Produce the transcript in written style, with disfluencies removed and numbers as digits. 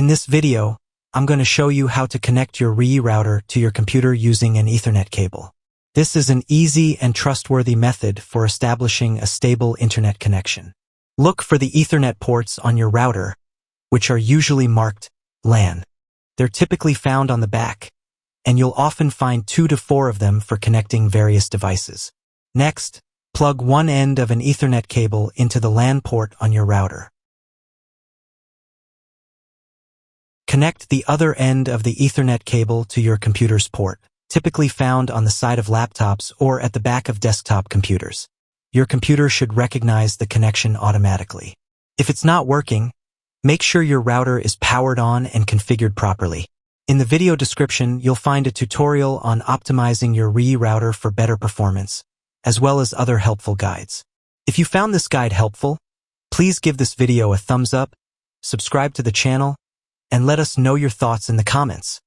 In this video, I'm going to show you how to connect your Reyee router to your computer using an Ethernet cable. This is an easy and trustworthy method for establishing a stable internet connection. Look for the Ethernet ports on your router, which are usually marked LAN. They're typically found on the back, and you'll often find 2 to 4 of them for connecting various devices. Next, plug one end of an Ethernet cable into the LAN port on your router. Connect the other end of the Ethernet cable to your computer's port, typically found on the side of laptops or at the back of desktop computers. Your computer should recognize the connection automatically. If it's not working, make sure your router is powered on and configured properly. In the video description, you'll find a tutorial on optimizing your Reyee router for better performance, as well as other helpful guides. If you found this guide helpful, please give this video a thumbs up, subscribe to the channel, and let us know your thoughts in the comments.